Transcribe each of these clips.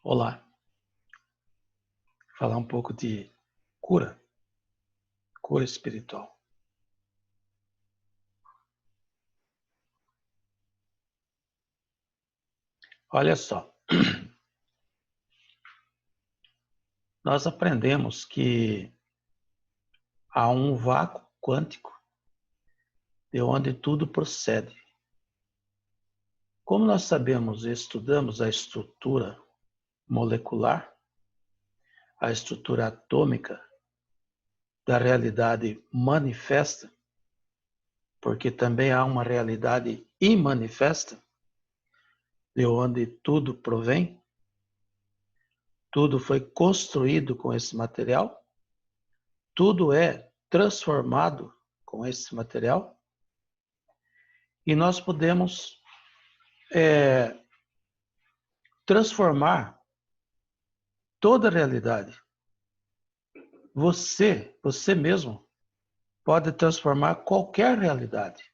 Olá, falar um pouco de cura espiritual. Olha só, nós aprendemos que há um vácuo quântico de onde tudo procede. Como nós sabemos e estudamos a estrutura molecular, a estrutura atômica da realidade manifesta, porque também há uma realidade imanifesta, de onde tudo provém, tudo foi construído com esse material, tudo é transformado com esse material, e nós podemos transformar toda a realidade. Você mesmo, pode transformar qualquer realidade.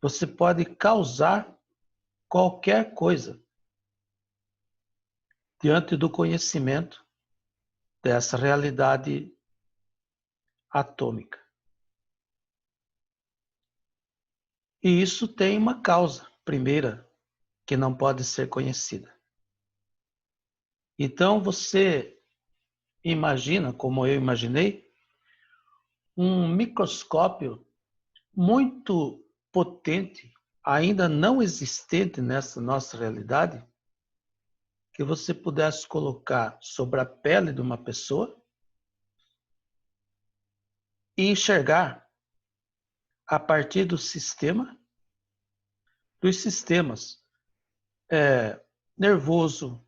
Você pode causar qualquer coisa diante do conhecimento dessa realidade atômica. E isso tem uma causa primeira que não pode ser conhecida. Então você imagina, como eu imaginei, um microscópio muito potente, ainda não existente nessa nossa realidade, que você pudesse colocar sobre a pele de uma pessoa e enxergar a partir do sistema, dos sistemas nervoso,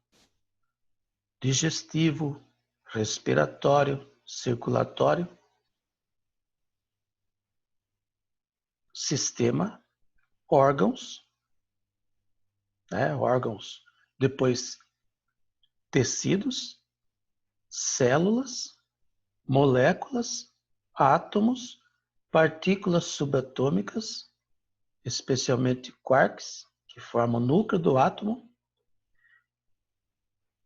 digestivo, respiratório, circulatório, sistema, órgãos, órgãos, depois tecidos, células, moléculas, átomos, partículas subatômicas, especialmente quarks, que formam o núcleo do átomo,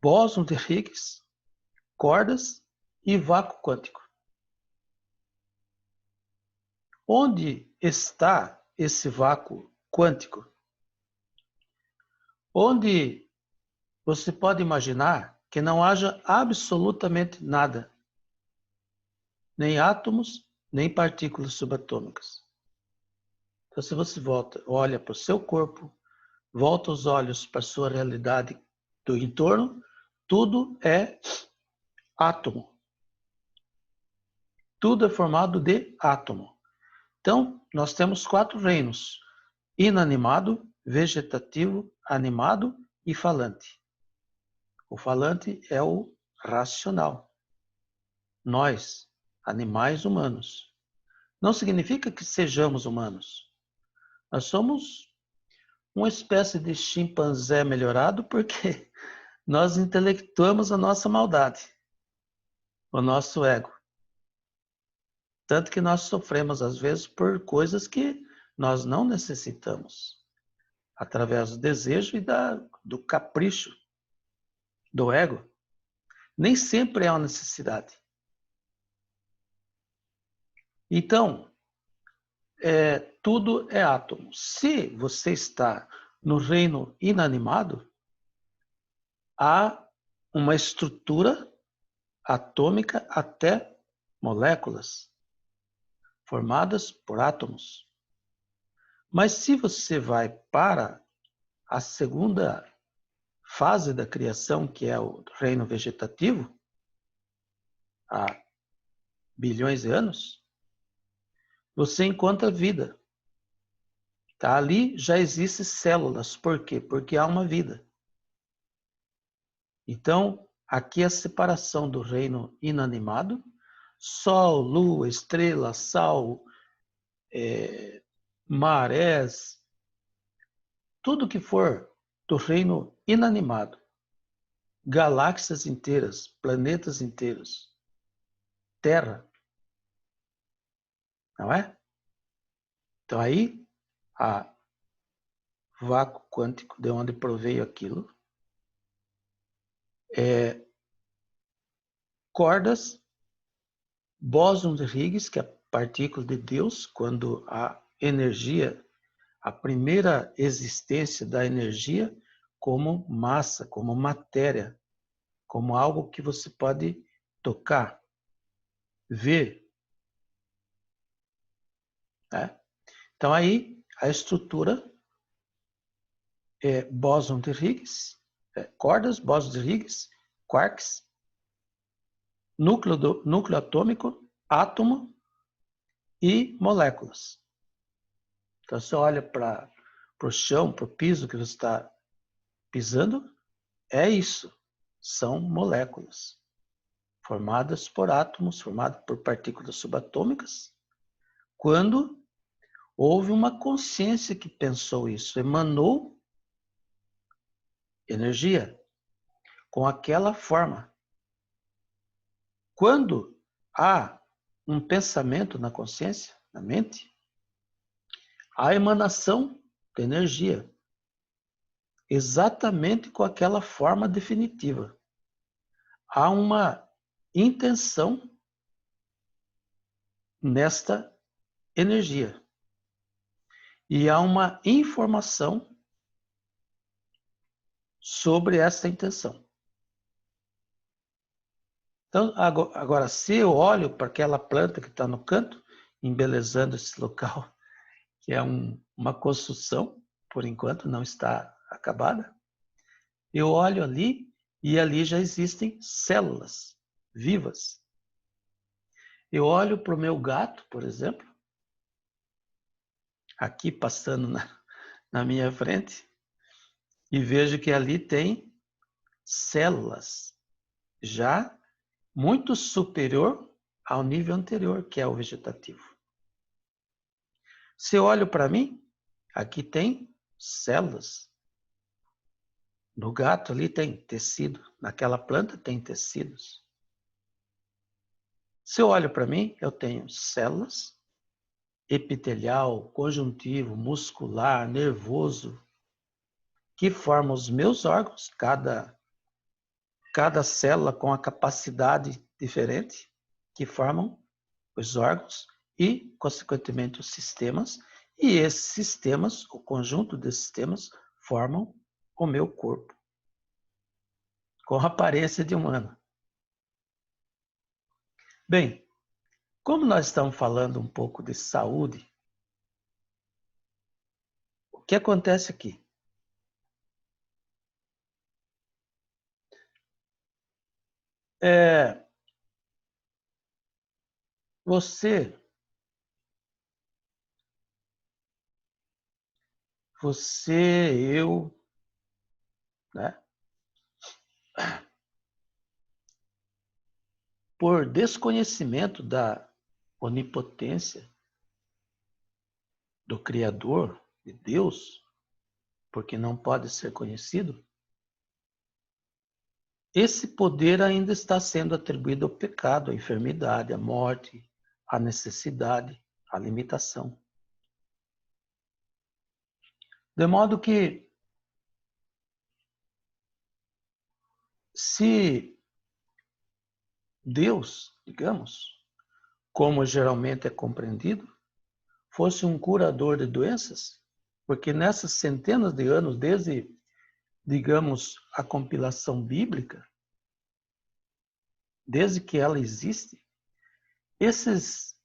bóson de Higgs, cordas e vácuo quântico. Onde está esse vácuo quântico? Onde você pode imaginar que não haja absolutamente nada, nem átomos, nem partículas subatômicas. Então, se você olha para o seu corpo, volta os olhos para a sua realidade do entorno, tudo é átomo. Tudo é formado de átomo. Então, nós temos 4 reinos: inanimado, vegetativo, animado e falante. O falante é o racional. Nós, animais humanos. Não significa que sejamos humanos. Nós somos uma espécie de chimpanzé melhorado porque nós intelectuamos a nossa maldade, o nosso ego. Tanto que nós sofremos, às vezes, por coisas que nós não necessitamos, através do desejo e do capricho do ego. Nem sempre é uma necessidade. Então, tudo é átomo. Se você está no reino inanimado, há uma estrutura atômica até moléculas, formadas por átomos. Mas se você vai para a segunda fase da criação, que é o reino vegetativo, há bilhões de anos, você encontra vida. Tá? Ali já existem células. Por quê? Porque há uma vida. Então, aqui é a separação do reino inanimado, sol, lua, estrela, sal, marés, tudo que for do reino inanimado, galáxias inteiras, planetas inteiros, Terra, não é? Então aí, há vácuo quântico de onde proveio aquilo, cordas, bóson de Higgs, que é a partícula de Deus, quando a energia, a primeira existência da energia como massa, como matéria, como algo que você pode tocar, ver. Né? Então aí a estrutura é bóson de Higgs, cordas, bóson de Higgs, quarks, núcleo atômico, átomo e moléculas. Então você olha para o chão, para o piso que você está pisando, é isso. São moléculas formadas por átomos, formadas por partículas subatômicas, quando houve uma consciência que pensou isso, emanou energia com aquela forma. Quando há um pensamento na consciência, na mente, há emanação de energia, exatamente com aquela forma definitiva. Há uma intenção nesta energia. E há uma informação sobre essa intenção. Então, agora, se eu olho para aquela planta que está no canto, embelezando esse local, que é uma construção, por enquanto não está acabada, eu olho ali e ali já existem células vivas. Eu olho para o meu gato, por exemplo, aqui passando na minha frente, e vejo que ali tem células já muito superior ao nível anterior, que é o vegetativo. Se eu olho para mim, aqui tem células. No gato ali tem tecido, naquela planta tem tecidos. Se eu olho para mim, eu tenho células, epitelial, conjuntivo, muscular, nervoso, que formam os meus órgãos, cada célula com a capacidade diferente, que formam os órgãos e, consequentemente, os sistemas. E esses sistemas, o conjunto desses sistemas, formam o meu corpo, com a aparência de humano. Bem, como nós estamos falando um pouco de saúde, o que acontece aqui? Você, eu, né? Por desconhecimento da onipotência do Criador, de Deus, porque não pode ser conhecido, esse poder ainda está sendo atribuído ao pecado, à enfermidade, à morte, à necessidade, à limitação. De modo que, se Deus, digamos, como geralmente é compreendido, fosse um curador de doenças, porque nessas centenas de anos, desde, digamos, a compilação bíblica, desde que ela existe, esses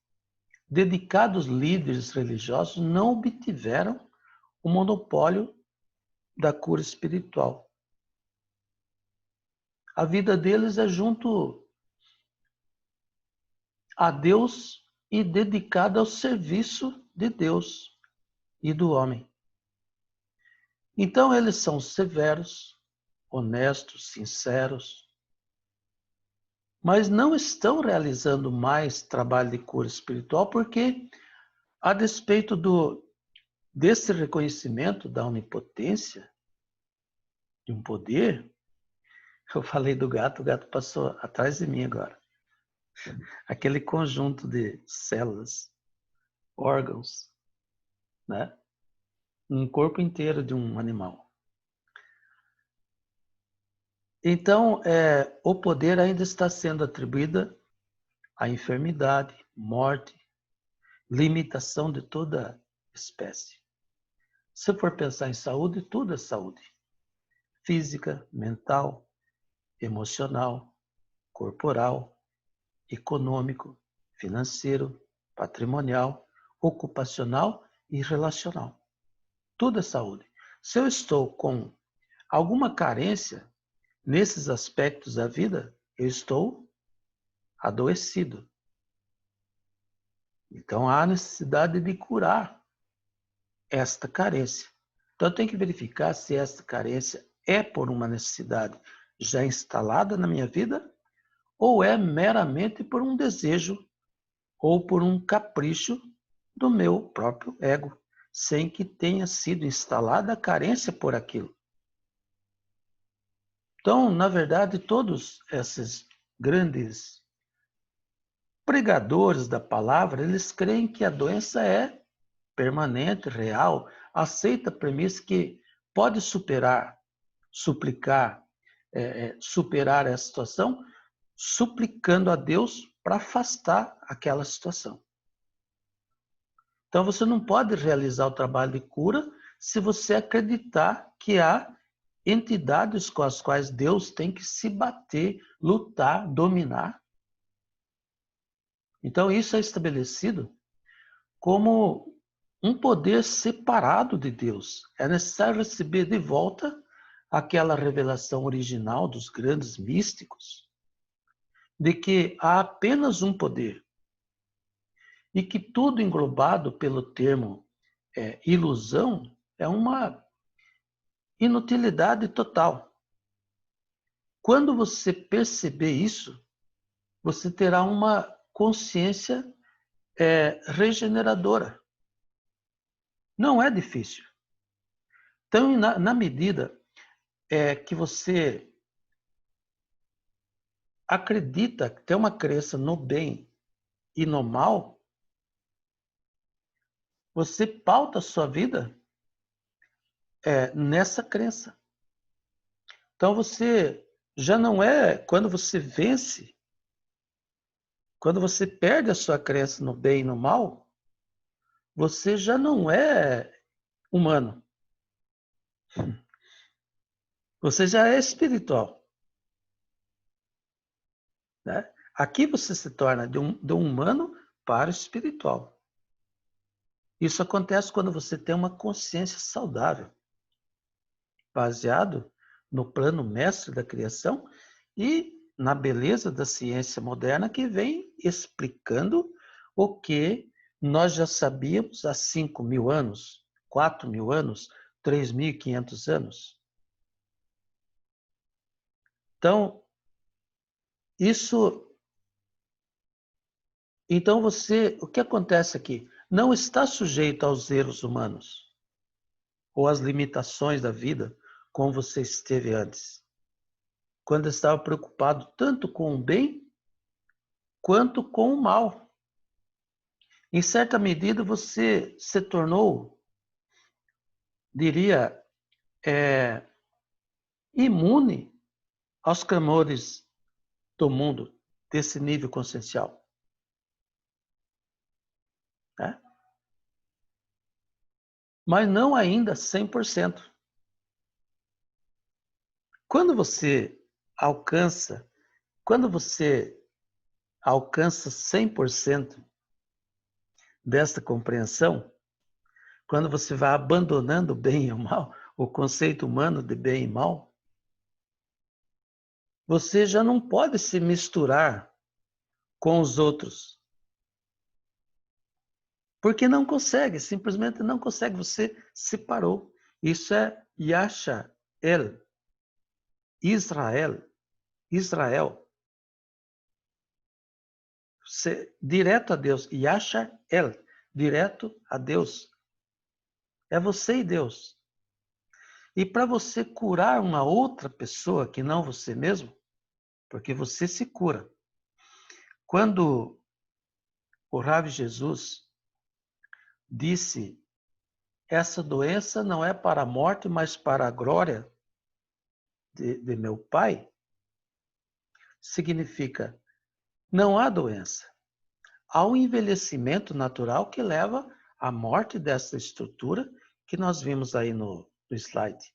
dedicados líderes religiosos não obtiveram o monopólio da cura espiritual. A vida deles é junto a Deus e dedicada ao serviço de Deus e do homem. Então eles são severos, honestos, sinceros, mas não estão realizando mais trabalho de cura espiritual porque, a despeito desse reconhecimento da onipotência, de um poder, eu falei do gato, o gato passou atrás de mim agora. Aquele conjunto de células, órgãos, né? Um corpo inteiro de um animal. Então, o poder ainda está sendo atribuído à enfermidade, morte, limitação de toda espécie. Se for pensar em saúde, tudo é saúde. Física, mental, emocional, corporal, econômico, financeiro, patrimonial, ocupacional e relacional. Tudo é saúde. Se eu estou com alguma carência nesses aspectos da vida, eu estou adoecido. Então há necessidade de curar esta carência. Então eu tenho que verificar se esta carência é por uma necessidade já instalada na minha vida ou é meramente por um desejo ou por um capricho do meu próprio ego, sem que tenha sido instalada a carência por aquilo. Então, na verdade, todos esses grandes pregadores da palavra, eles creem que a doença é permanente, real, aceita a premissa que pode superar, suplicar, superar essa situação, suplicando a Deus para afastar aquela situação. Então você não pode realizar o trabalho de cura se você acreditar que há entidades com as quais Deus tem que se bater, lutar, dominar. Então isso é estabelecido como um poder separado de Deus. É necessário receber de volta aquela revelação original dos grandes místicos, de que há apenas um poder e que tudo englobado pelo termo ilusão é uma inutilidade total. Quando você perceber isso, você terá uma consciência regeneradora. Não é difícil. Então, na medida que você acredita, tem uma crença no bem e no mal, você pauta a sua vida nessa crença. Então você já não é, quando você vence, quando você perde a sua crença no bem e no mal, você já não é humano. Você já é espiritual. Né? Aqui você se torna de um humano para o espiritual. Isso acontece quando você tem uma consciência saudável, baseado no plano mestre da criação e na beleza da ciência moderna que vem explicando o que nós já sabíamos há 5.000 anos, 4.000 anos, 3.500 anos. Então, o que acontece aqui? Não está sujeito aos erros humanos ou às limitações da vida como você esteve antes, quando estava preocupado tanto com o bem quanto com o mal. Em certa medida, você se tornou, diria, imune aos clamores do mundo desse nível consciencial. Né? Mas não ainda 100%. Quando você alcança, quando você alcança 100% dessa compreensão, quando você vai abandonando o bem e o mal, o conceito humano de bem e mal, você já não pode se misturar com os outros. Porque não consegue, simplesmente não consegue, você separou. Isso é Yasha El, Israel, Israel. Direto a Deus, Yasha El, direto a Deus. É você e Deus. E para você curar uma outra pessoa que não você mesmo, porque você se cura. Quando o Rav Jesus disse: essa doença não é para a morte, mas para a glória de meu Pai, significa não há doença. Há um envelhecimento natural que leva à morte dessa estrutura que nós vimos aí no slide.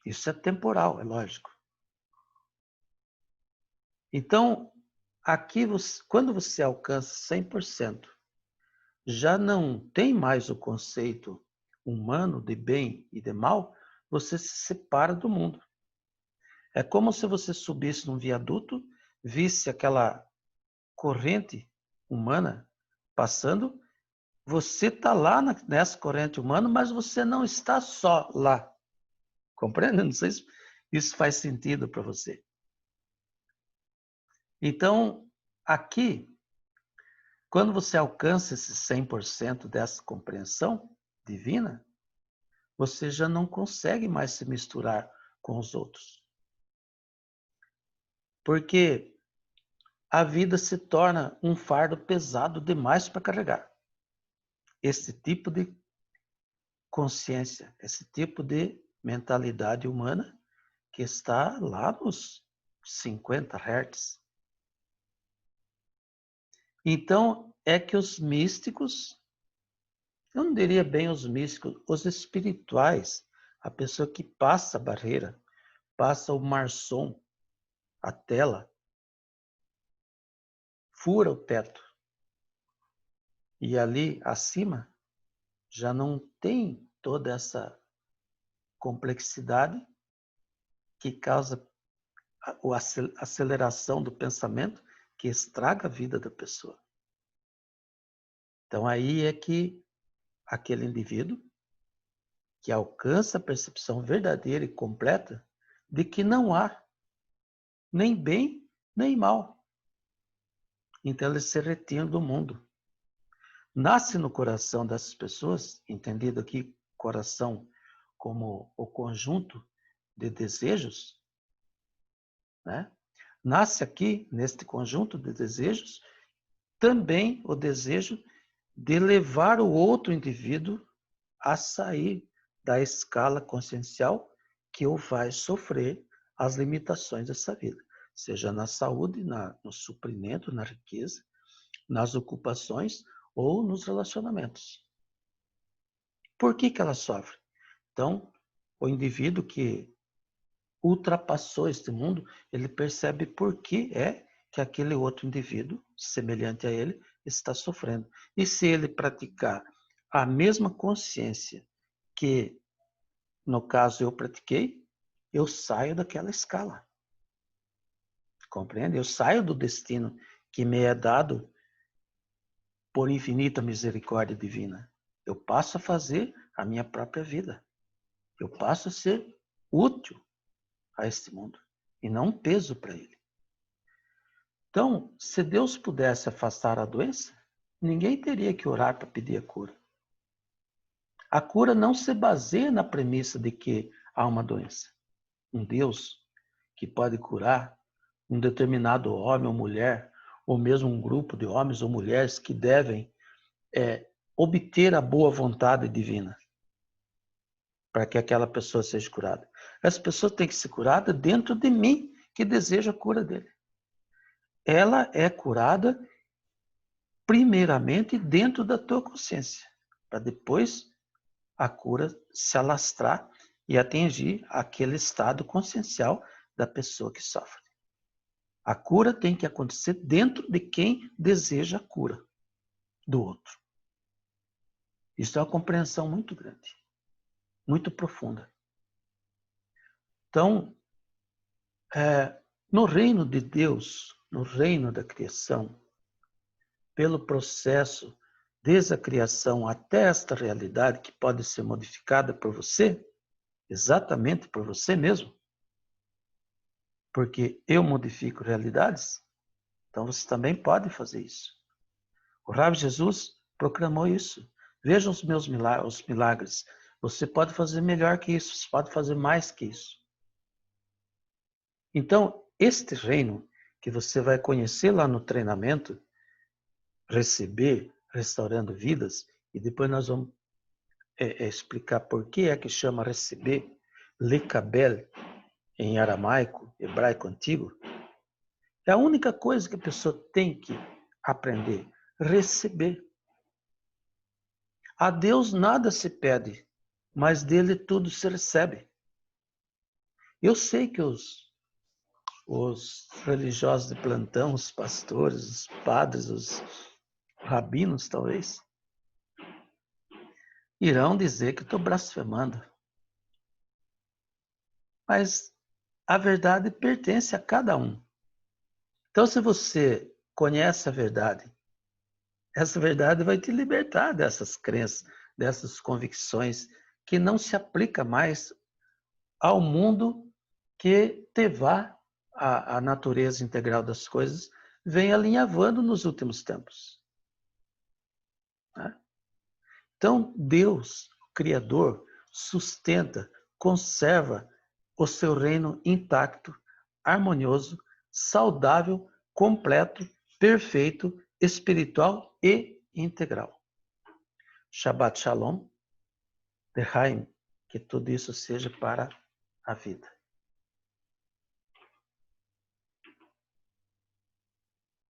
Isso é temporal, é lógico. Então, aqui, quando você alcança 100%, já não tem mais o conceito humano de bem e de mal, você se separa do mundo. É como se você subisse num viaduto, visse aquela corrente humana passando, você está lá nessa corrente humana, mas você não está só lá. Compreende? Não sei se isso faz sentido para você. Então, aqui, quando você alcança esse 100% dessa compreensão divina, você já não consegue mais se misturar com os outros. Porque a vida se torna um fardo pesado demais para carregar. Esse tipo de consciência, esse tipo de mentalidade humana que está lá nos 50 Hz. Então, é que os místicos, eu não diria bem os místicos, os espirituais, a pessoa que passa a barreira, passa o marsom, a tela, fura o teto, e ali acima já não tem toda essa complexidade que causa a aceleração do pensamento que estraga a vida da pessoa. Então aí é que aquele indivíduo que alcança a percepção verdadeira e completa de que não há nem bem nem mal. Então ele se retira do mundo. Nasce no coração dessas pessoas, entendido aqui coração como o conjunto de desejos, né? Nasce aqui, neste conjunto de desejos, também o desejo de levar o outro indivíduo a sair da escala consciencial que o faz sofrer as limitações dessa vida, seja na saúde, no suprimento, na riqueza, nas ocupações ou nos relacionamentos. Por que ela sofre? Então, o indivíduo que ultrapassou este mundo, ele percebe por que é que aquele outro indivíduo, semelhante a ele, está sofrendo. E se ele praticar a mesma consciência que, no caso, eu pratiquei, eu saio daquela escala. Compreende? Eu saio do destino que me é dado por infinita misericórdia divina. Eu passo a fazer a minha própria vida. Eu passo a ser útil a este mundo e não um peso para ele. Então, se Deus pudesse afastar a doença, ninguém teria que orar para pedir a cura. A cura não se baseia na premissa de que há uma doença. Um Deus que pode curar um determinado homem ou mulher, ou mesmo um grupo de homens ou mulheres que devem obter a boa vontade divina para que aquela pessoa seja curada. Essa pessoa tem que ser curada dentro de mim, que deseja a cura dele. Ela é curada primeiramente dentro da tua consciência, para depois a cura se alastrar e atingir aquele estado consciencial da pessoa que sofre. A cura tem que acontecer dentro de quem deseja a cura do outro. Isso é uma compreensão muito grande, muito profunda. Então, no reino de Deus, no reino da criação, pelo processo desde a criação até esta realidade que pode ser modificada por você, exatamente por você mesmo, porque eu modifico realidades, então você também pode fazer isso. O Rabi Jesus proclamou isso. Vejam os meus milagres. Você pode fazer melhor que isso, você pode fazer mais que isso. Então, este reino que você vai conhecer lá no treinamento, receber, restaurando vidas, e depois nós vamos explicar por que é que chama receber, lekabel, em aramaico, hebraico antigo, É a única coisa que a pessoa tem que aprender, receber. A Deus nada se pede, mas dele tudo se recebe. Eu sei que os religiosos de plantão, os pastores, os padres, os rabinos, talvez, irão dizer que estou blasfemando. Mas a verdade pertence a cada um. Então, se você conhece a verdade, essa verdade vai te libertar dessas crenças, dessas convicções que não se aplica mais ao mundo que Tevá, a natureza integral das coisas, vem alinhavando nos últimos tempos. Então, Deus, o Criador, sustenta, conserva o seu reino intacto, harmonioso, saudável, completo, perfeito, espiritual e integral. Shabbat Shalom, Lechaim, que tudo isso seja para a vida.